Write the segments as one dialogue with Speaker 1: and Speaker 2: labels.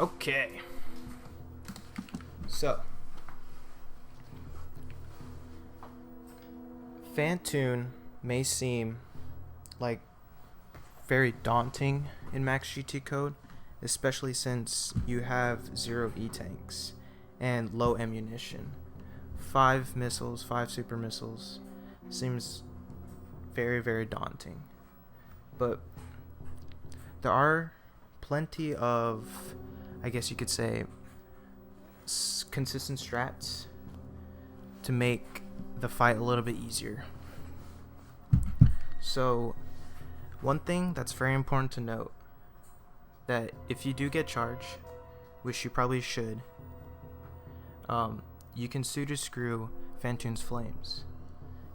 Speaker 1: Okay. So, Phantoon may seem like very daunting in max GT code, especially since you have 0 E-tanks and low ammunition. 5 missiles, 5 super missiles seems very, very daunting. But there are plenty of, I guess you could say, consistent strats to make the fight a little bit easier. So, one thing that's very important to note, that if you do get charged, which you probably should, you can pseudo-screw Phantoon's flames,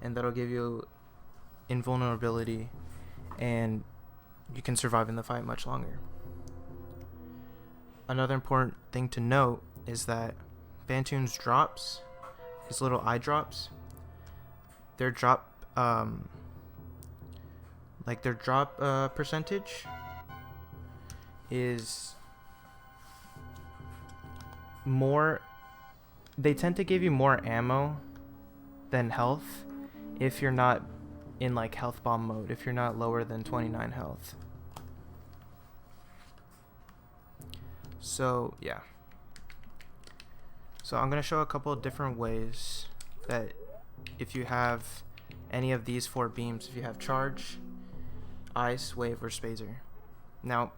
Speaker 1: and that'll give you invulnerability, and you can survive in the fight much longer. Another important thing to note is that Phantoon's drops, his little eye drops, their drop percentage is more. They tend to give you more ammo than health if you're not in like health bomb mode, if you're not lower than 29 health. So yeah. So I'm going to show a couple of different ways that if you have any of these 4 beams, if you have charge, ice, wave, or spazer. Now,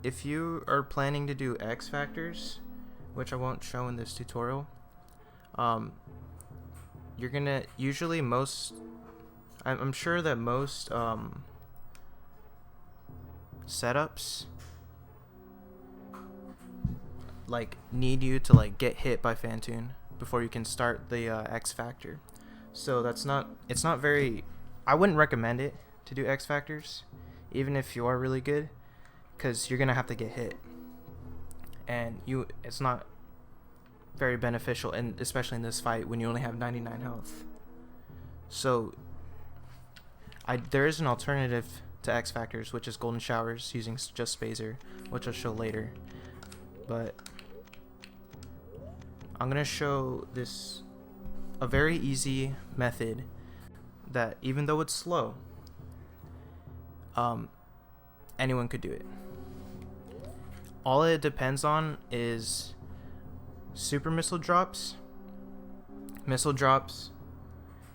Speaker 1: if you are planning to do X factors, which I won't show in this tutorial, you're gonna usually I'm sure that most setups like need you to like get hit by Phantoon before you can start the X factor. So it's not very, I wouldn't recommend it to do X factors even if you are really good, because you're gonna have to get hit, and it's not very beneficial, and especially in this fight when you only have 99 health. So there is an alternative to X factors, which is golden showers using just spazer, which I'll show later. But I'm gonna show a very easy method that, even though it's slow, anyone could do it. All it depends on is super missile drops,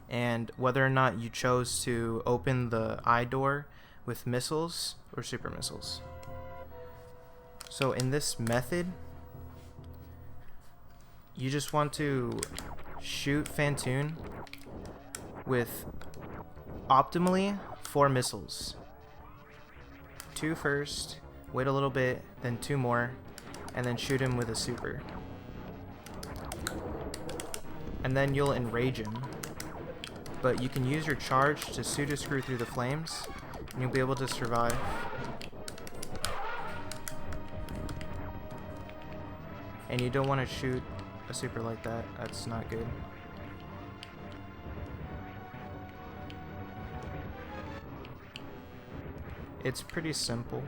Speaker 1: and whether or not you chose to open the eye door with missiles or super missiles. So in this method, you just want to shoot Phantoon with optimally 4 missiles. 2 first, wait a little bit, then 2 more, and then shoot him with a super. And then you'll enrage him. But you can use your charge to pseudo screw through the flames, and you'll be able to survive. And you don't want to shoot a super like that. That's not good. It's pretty simple.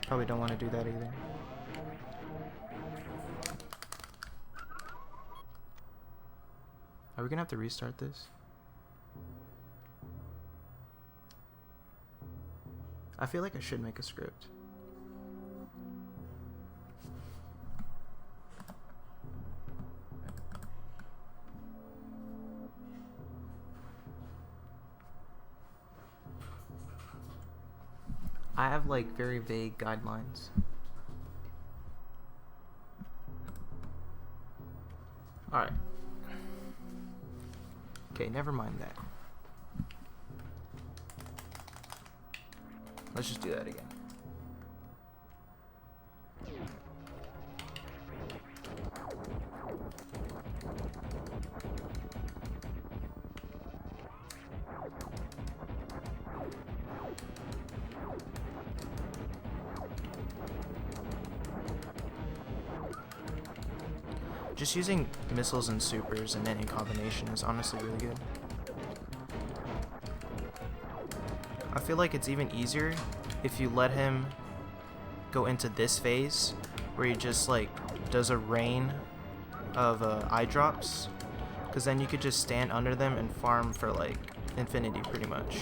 Speaker 1: Probably don't want to do that either. Are we gonna have to restart this? I feel like I should make a script. I have like very vague guidelines. Alright. Okay, never mind that. Let's just do that again. Just using missiles and supers in any combination is honestly really good. I feel like it's even easier if you let him go into this phase where he just like does a rain of eye drops, because then you could just stand under them and farm for like infinity pretty much,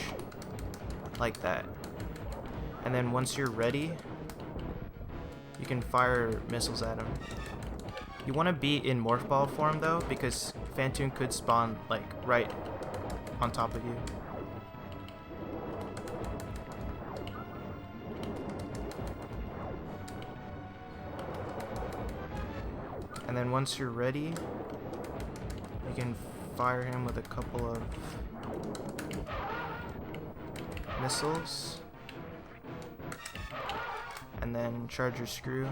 Speaker 1: like that. And then once you're ready, you can fire missiles at him. You want to be in morph ball form though, because Phantoon could spawn like right on top of you. And then once you're ready, you can fire him with a couple of missiles. And then charge your screw.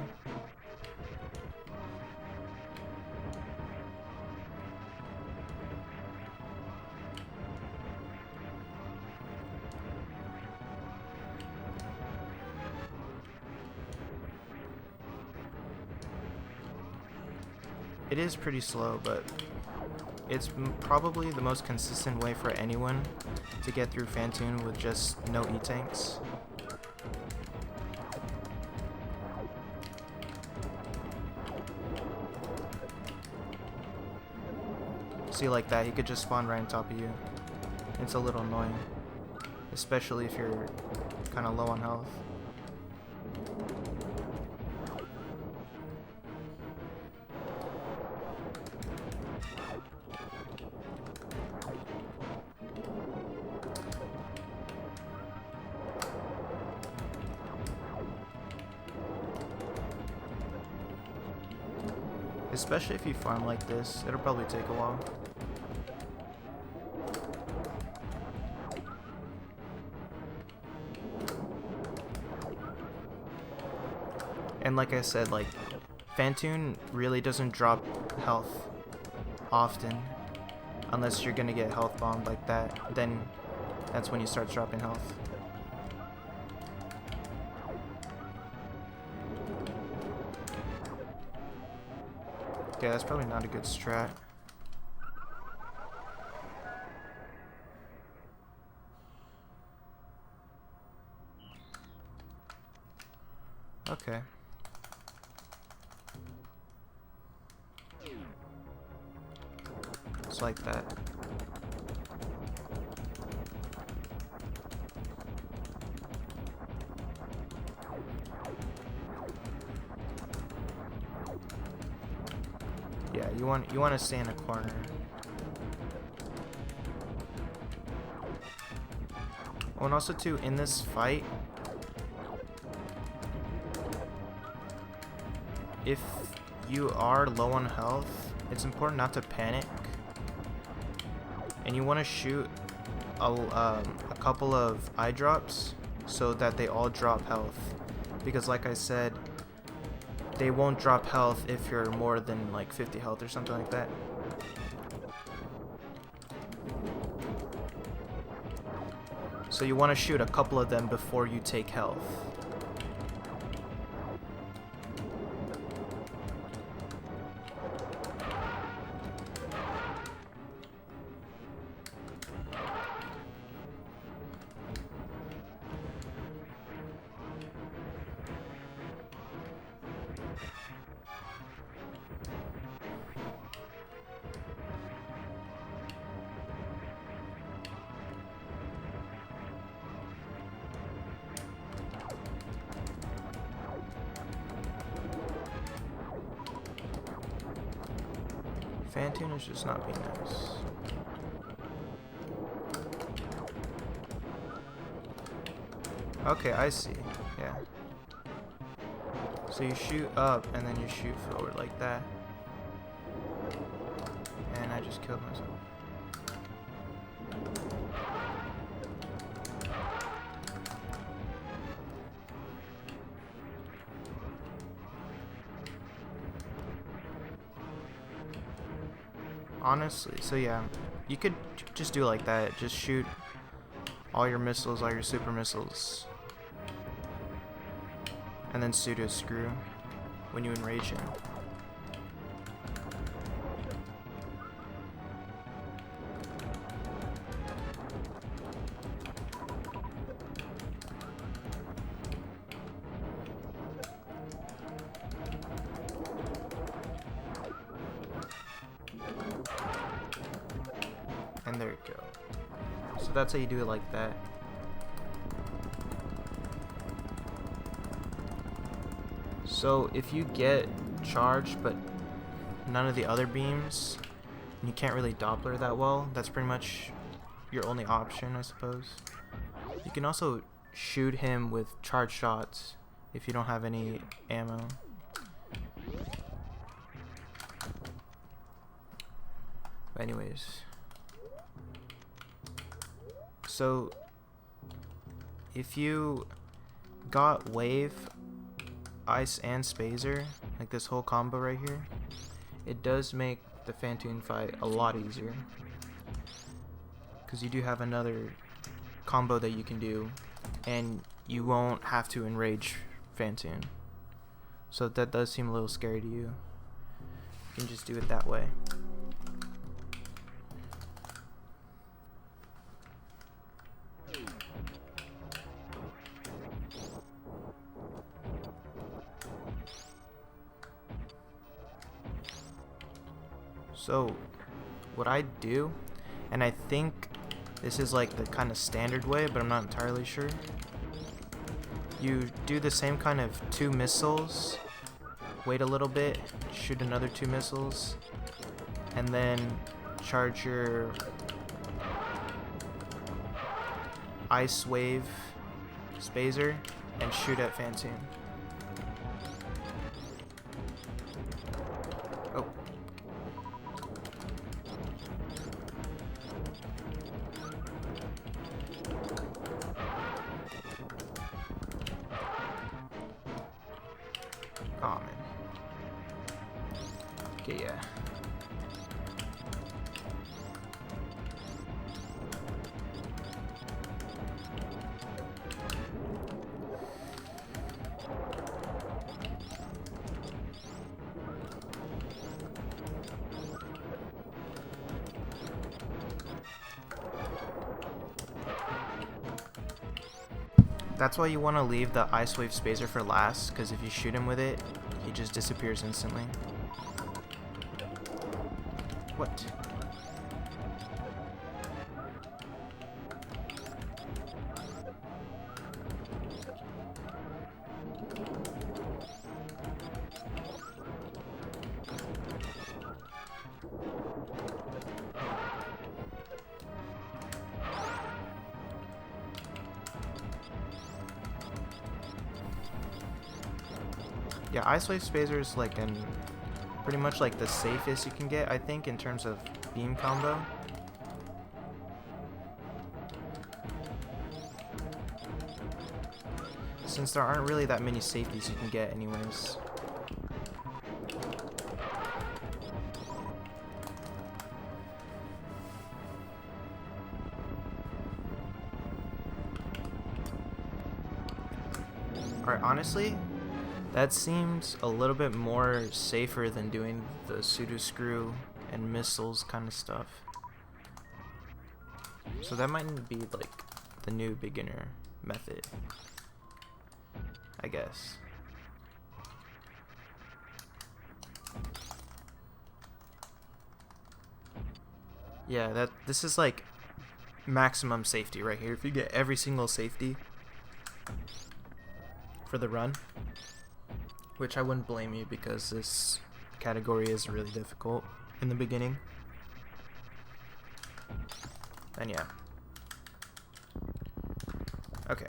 Speaker 1: It is pretty slow, but it's probably the most consistent way for anyone to get through Phantoon with just no E-tanks. See, like that, he could just spawn right on top of you. It's a little annoying, especially if you're kind of low on health. Especially if you farm like this, it'll probably take a while. And like I said, like, Phantoon really doesn't drop health often, unless you're gonna get health bombed like that. Then that's when he starts dropping health. Okay, that's probably not a good strat. Okay. It's like that. Yeah, you want to stay in a corner. Oh, and also too, in this fight, if you are low on health, it's important not to panic, and you want to shoot a couple of eye drops so that they all drop health, because like I said, they won't drop health if you're more than like 50 health or something like that. So you want to shoot a couple of them before you take health. Phantoon is just not being nice. Okay, I see. Yeah. So you shoot up and then you shoot forward like that. And I just killed myself. Honestly, so yeah, you could just do like that. Just shoot all your missiles, all your super missiles, and then pseudo screw when you enrage him. So that's how you do it like that. So if you get charged but none of the other beams, and you can't really Doppler that well, that's pretty much your only option, I suppose. You can also shoot him with charged shots if you don't have any ammo. But anyways, so if you got wave, ice, and spazer, like this whole combo right here, it does make the Phantoon fight a lot easier, because you do have another combo that you can do, and you won't have to enrage Phantoon. So if that does seem a little scary to you, you can just do it that way. So what I do, and I think this is like the kind of standard way, but I'm not entirely sure. You do the same kind of 2 missiles, wait a little bit, shoot another 2 missiles, and then charge your ice wave spazer and shoot at Phantoon. Oh. Oh man. Okay, yeah. That's why you want to leave the Ice Wave Spazer for last, because if you shoot him with it, he just disappears instantly. What? Yeah, Ice Wave Spazer is like pretty much like the safest you can get, I think, in terms of beam combo. Since there aren't really that many safeties you can get anyways. Alright, honestly, that seems a little bit more safer than doing the pseudo screw and missiles kind of stuff. So that might be like the new beginner method, I guess. Yeah, this is like maximum safety right here. If you get every single safety for the run, which I wouldn't blame you because this category is really difficult in the beginning. And yeah. Okay.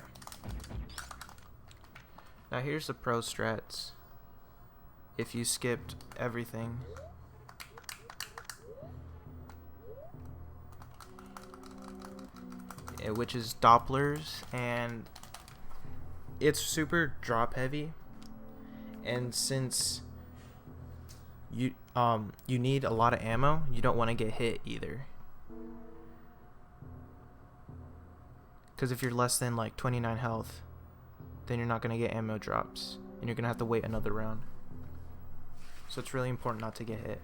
Speaker 1: Now here's the pro strats. If you skipped everything. Which is Dopplers, and it's super drop heavy. And since you need a lot of ammo, you don't want to get hit either. Because if you're less than like 29 health, then you're not going to get ammo drops, and you're going to have to wait another round. So it's really important not to get hit.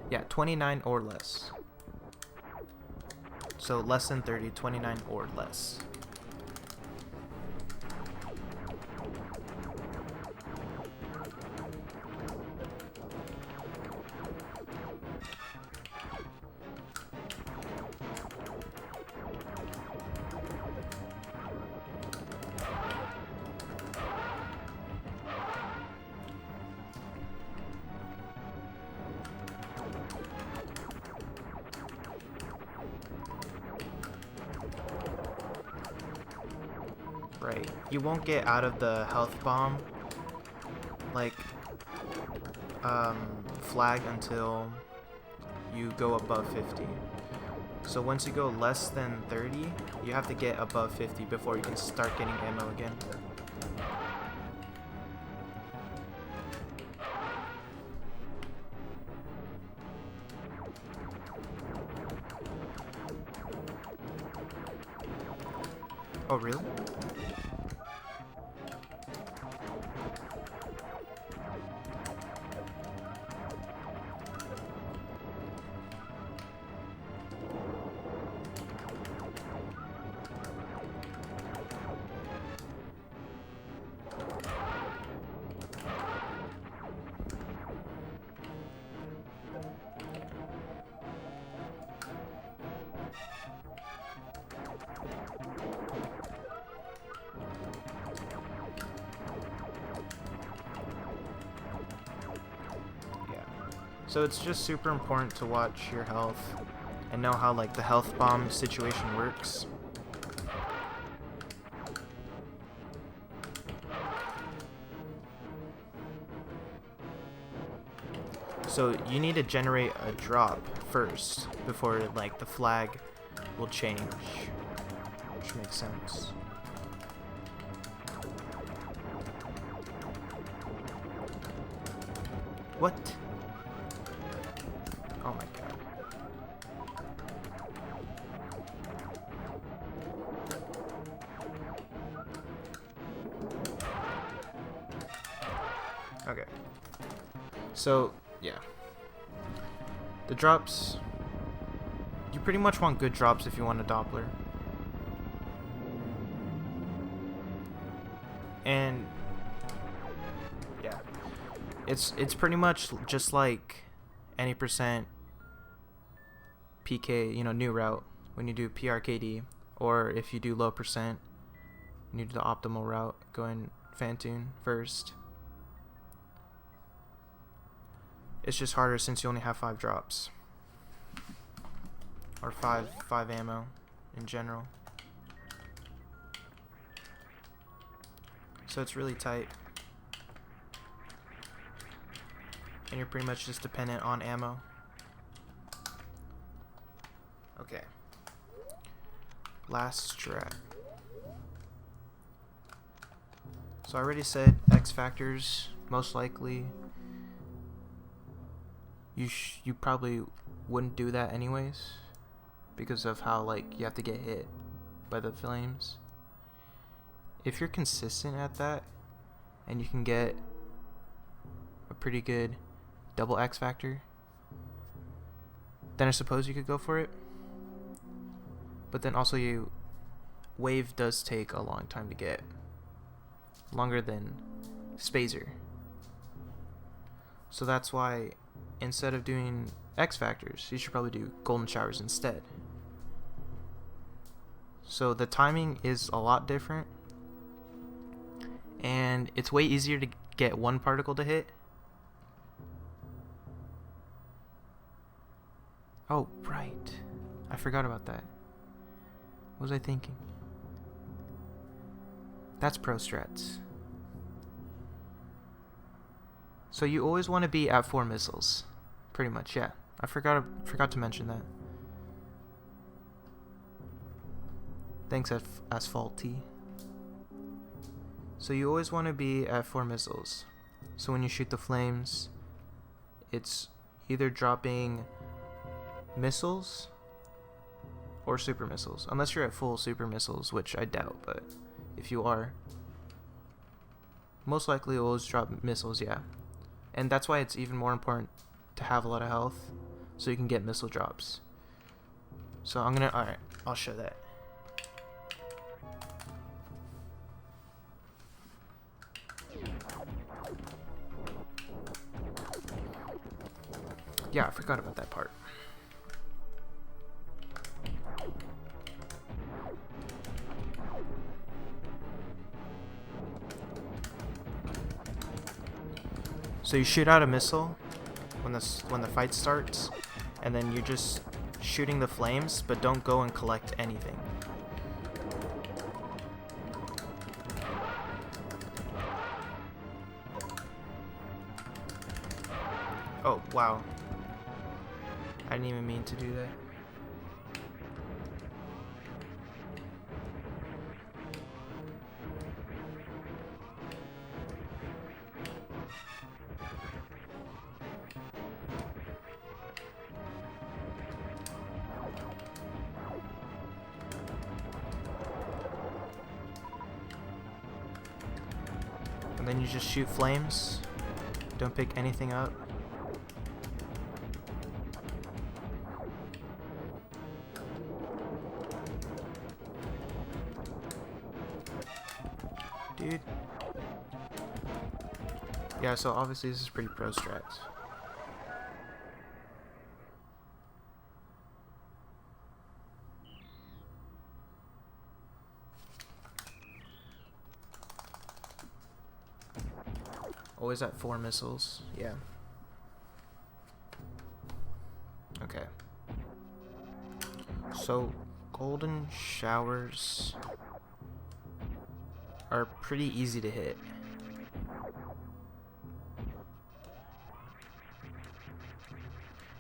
Speaker 1: Yeah, 29 or less. So less than 30, 29 or less. Right. You won't get out of the health bomb, like, flag until you go above 50. So once you go less than 30, you have to get above 50 before you can start getting ammo again. Oh, really? So it's just super important to watch your health and know how like the health bomb situation works. So you need to generate a drop first before like the flag will change, which makes sense. What? Oh my god. Okay. So, yeah. The drops... You pretty much want good drops if you want a Doppler. And... yeah. It's pretty much just like any percent PK, you know, new route when you do PRKD, or if you do low percent, you do the optimal route, going Phantoon first. It's just harder since you only have 5 drops, or 5 ammo in general. So it's really tight, and you're pretty much just dependent on ammo. Okay. Last strat. So I already said X factors, most likely. You probably wouldn't do that anyways, because of how like you have to get hit by the flames. If you're consistent at that, and you can get a pretty good double X factor, then I suppose you could go for it. But then also wave does take a long time to get, longer than Spazer. So that's why instead of doing X factors, you should probably do golden showers instead. So the timing is a lot different, and it's way easier to get one particle to hit. Oh, right. I forgot about that. What was I thinking? That's pro strats. So you always want to be at 4 missiles. Pretty much, yeah. I forgot to mention that. Thanks, Asphalty. So you always want to be at 4 missiles. So when you shoot the flames, it's either dropping missiles or super missiles. Unless you're at full super missiles, which I doubt, but if you are, most likely it will always drop missiles, yeah. And that's why it's even more important to have a lot of health, so you can get missile drops. So alright, I'll show that. Yeah, I forgot about that part. So you shoot out a missile when the fight starts, and then you're just shooting the flames, but don't go and collect anything. Oh, wow. I didn't even mean to do that. And then you just shoot flames. Don't pick anything up. Dude. Yeah, so obviously this is pretty pro strats. Always at 4 missiles. Yeah. Okay. So, golden showers are pretty easy to hit.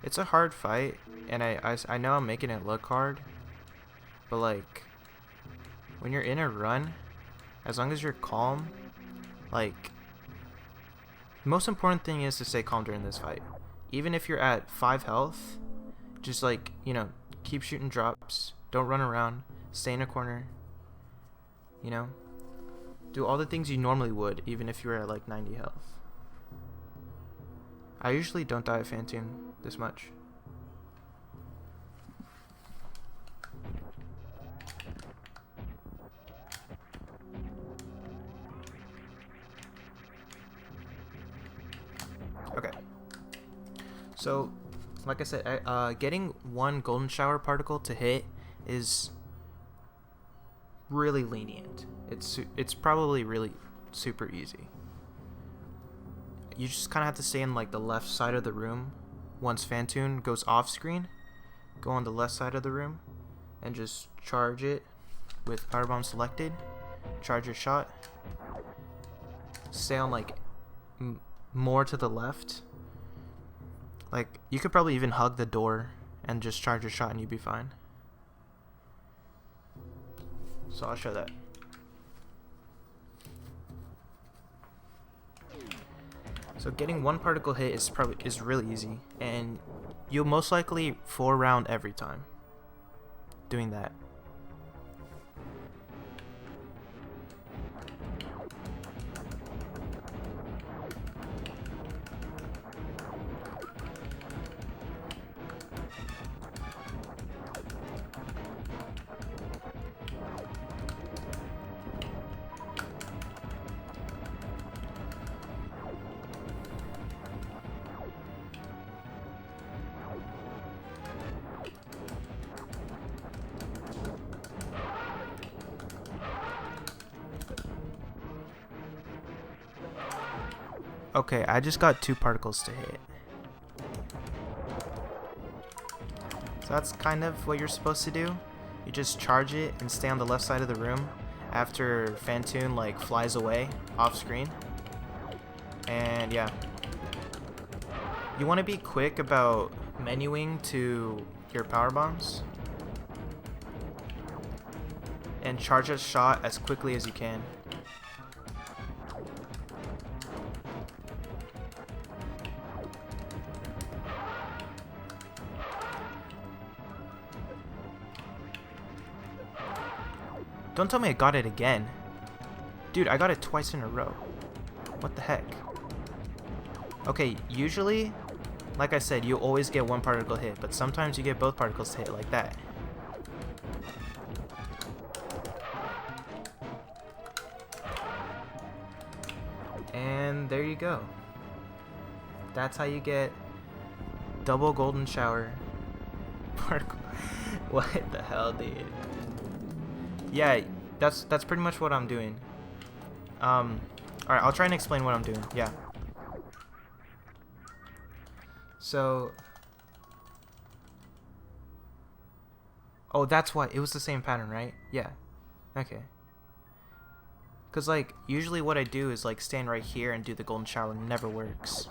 Speaker 1: It's a hard fight, and I know I'm making it look hard, but like, when you're in a run, as long as you're calm, like, the most important thing is to stay calm during this fight. Even if you're at 5 health, just like, you know, keep shooting drops, don't run around, stay in a corner, you know, do all the things you normally would, even if you were at like 90 health. I usually don't die of Phantoon this much. Okay. So, like I said, getting one golden shower particle to hit is really lenient. It's probably really super easy. You just kind of have to stay in like the left side of the room. Once Phantoon goes off screen, go on the left side of the room and just charge it with power bomb selected. Charge your shot. Stay on like more to the left. Like, you could probably even hug the door and just charge your shot and you'd be fine. So I'll show that. So getting one particle hit is really easy, and you'll most likely 4 round every time doing that. Okay, I just got 2 particles to hit. So that's kind of what you're supposed to do. You just charge it and stay on the left side of the room after Phantoon like flies away off screen. And yeah. You want to be quick about menuing to your power bombs. And charge a shot as quickly as you can. Don't tell me I got it again. Dude, I got it twice in a row. What the heck? Okay, usually, like I said, you always get 1 particle hit, but sometimes you get both particles hit like that. And there you go. That's how you get double golden shower particle. What the hell, dude? Yeah, that's pretty much what I'm doing. Alright, I'll try and explain what I'm doing. Yeah. So, oh, that's why it was the same pattern, right? Yeah. Okay. Cause like usually what I do is like stand right here and do the golden shower. Never works.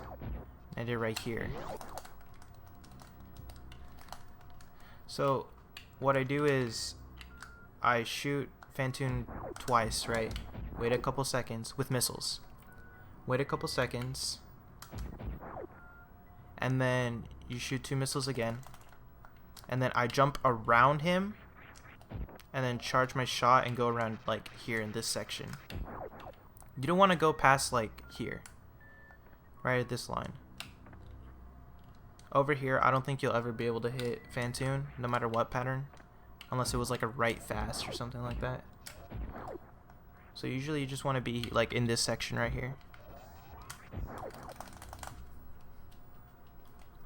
Speaker 1: I did it right here. So what I do is I shoot Phantoon twice, right? Wait a couple seconds with missiles. Wait a couple seconds. And then you shoot 2 missiles again. And then I jump around him. And then charge my shot and go around like here in this section. You don't want to go past like here. Right at this line. Over here, I don't think you'll ever be able to hit Phantoon, no matter what pattern. Unless it was like a right fast or something like that. So usually you just want to be like in this section right here.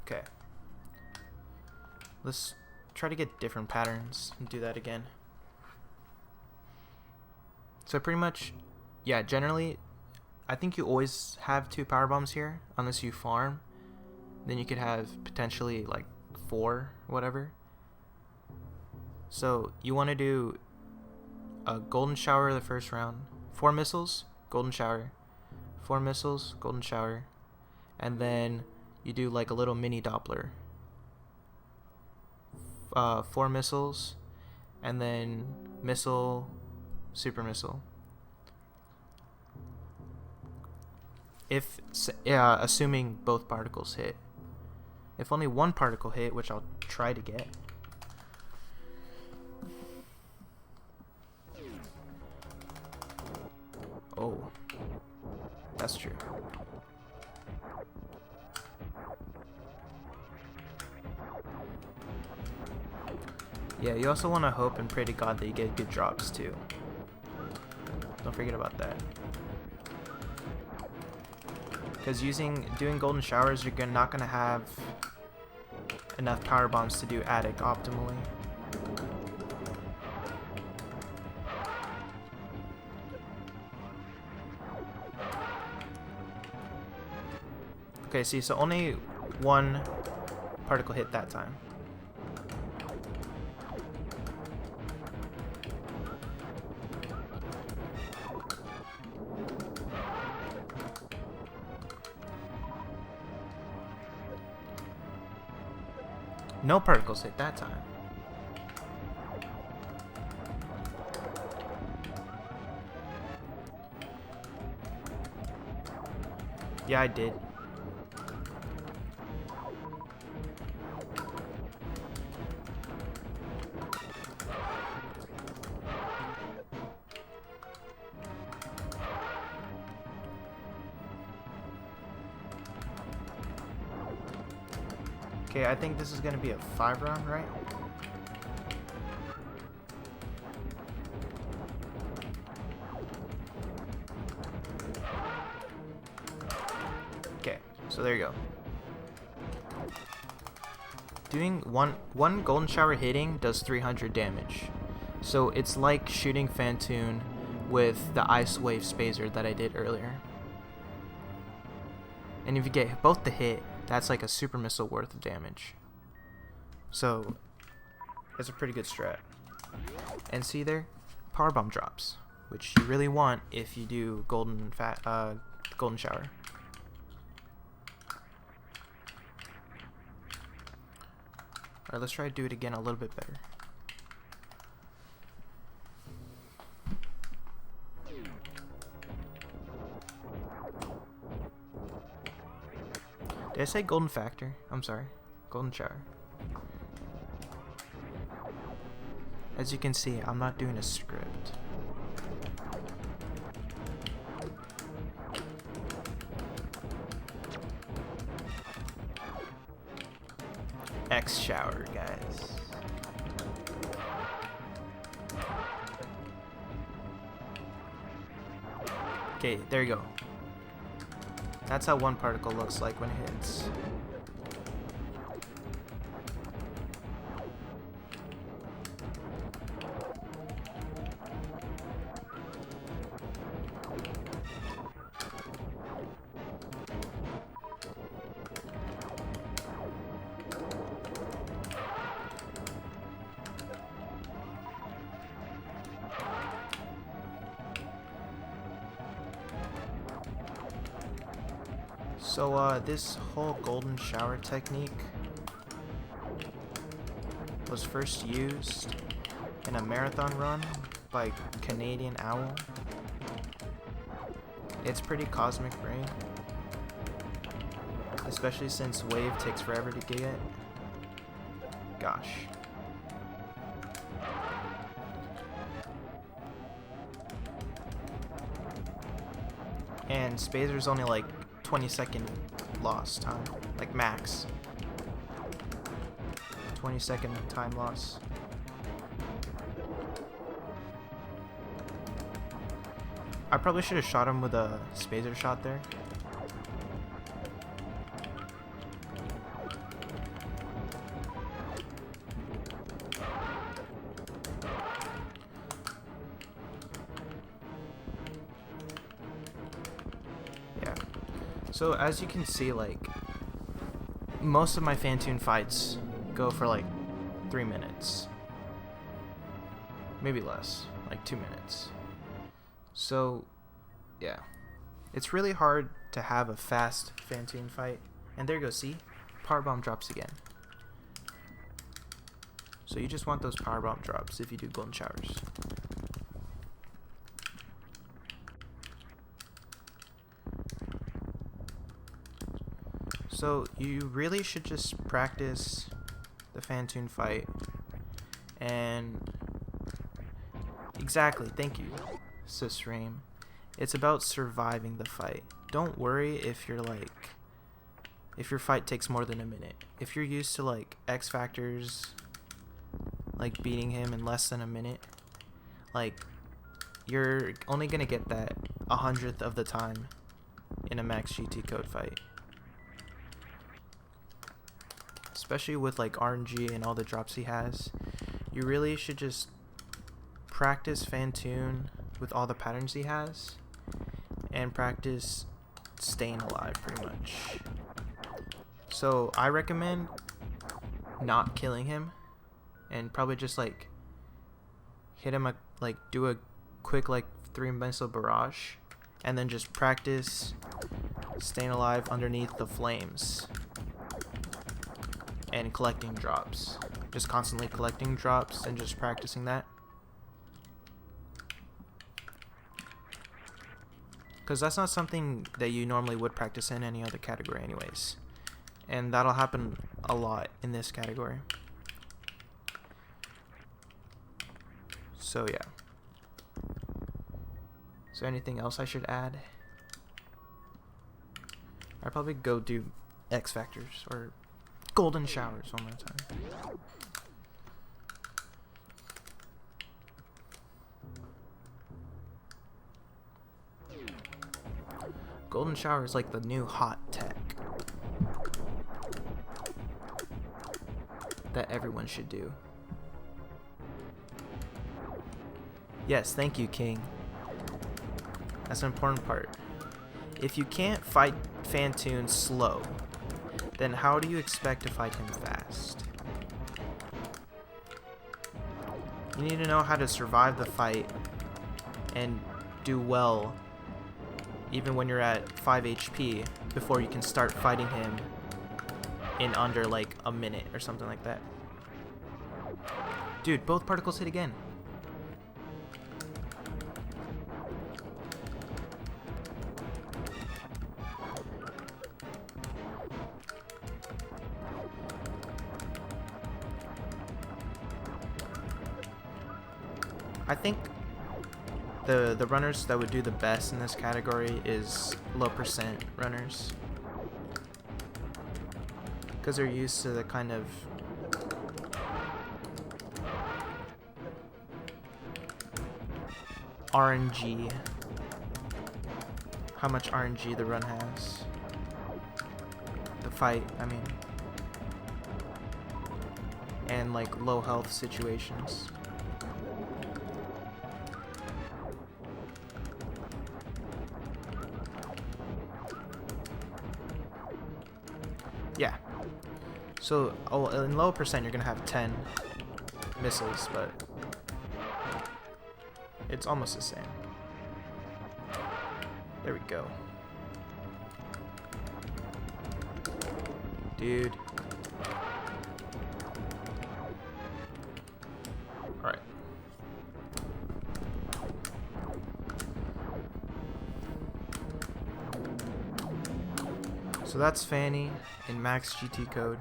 Speaker 1: Okay. Let's try to get different patterns and do that again. So pretty much, yeah, generally, I think you always have 2 power bombs here, unless you farm. Then you could have potentially like 4 or whatever. So you want to do a golden shower the first round, 4 missiles, golden shower, 4 missiles, golden shower, and then you do like a little mini Doppler. 4 missiles, and then missile, super missile. If assuming both particles hit. If only one particle hit, which I'll try to get. Oh, that's true. Yeah, you also want to hope and pray to God that you get good drops too. Don't forget about that. Because doing golden showers, you're not gonna have enough power bombs to do attic optimally. Okay, see, so only one particle hit that time. No particles hit that time. Yeah, I did. Okay, I think this is going to be a 5 round, right? Okay, so there you go. Doing one golden shower hitting does 300 damage. So it's like shooting Phantoon with the Ice Wave Spazer that I did earlier. And if you get both the hit, that's like a super missile worth of damage. So that's a pretty good strat. And see there, power bomb drops, which you really want if you do golden shower. Alright, let's try to do it again a little bit better. Did I say golden factor? I'm sorry. Golden shower. As you can see, I'm not doing a script. X shower, guys. Okay, there you go. That's how one particle looks like when it hits. So this whole golden shower technique was first used in a marathon run by Canadian Owl. It's pretty cosmic brain, especially since wave takes forever to get. Gosh. And Spazer's only like 20-second loss time, like max. 20-second time loss. I probably should have shot him with a Spazer shot there. Yeah. So as you can see, like, most of my Phantoon fights go for like 3 minutes. Maybe less, like 2 minutes. So, yeah. It's really hard to have a fast Phantoon fight. And there you go, see? Power bomb drops again. So you just want those power bomb drops if you do golden showers. So you really should just practice the Phantoon fight. And exactly, thank you, Sisream. It's about surviving the fight. Don't worry if you're like, if your fight takes more than a minute. If you're used to like X Factors, like beating him in less than a minute, like you're only gonna get that 100th of the time in a max GT code fight. Especially with like RNG and all the drops he has, you really should just practice Phantoon with all the patterns he has, and practice staying alive pretty much. So I recommend not killing him, and probably just like hit him like do a quick like 3 missile barrage, and then just practice staying alive underneath the flames and collecting drops. Just constantly collecting drops and just practicing that. Because that's not something that you normally would practice in any other category anyways. And that'll happen a lot in this category. So yeah. Is there anything else I should add? I'd probably go do X Factors or golden showers one more time. Golden shower is like the new hot tech that everyone should do. Yes, thank you, King. That's an important part. If you can't fight Phantoon slow, then how do you expect to fight him fast? You need to know how to survive the fight and do well even when you're at 5 HP before you can start fighting him in under like a minute or something like that. Dude, both particles hit again. I think the runners that would do the best in this category is low percent runners, because they're used to the kind of RNG, how much RNG the run has, the fight, I mean, and like low health situations. Yeah. So, in low percent, you're gonna have 10 missiles, but it's almost the same. There we go. Dude. Alright. So that's Fanny in max GT code.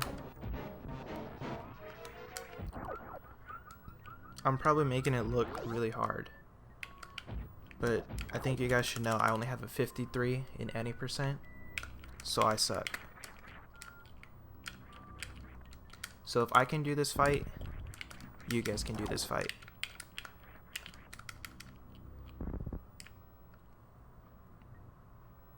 Speaker 1: I'm probably making it look really hard, but I think you guys should know I only have a 53 in any percent, so I suck. So if I can do this fight, you guys can do this fight.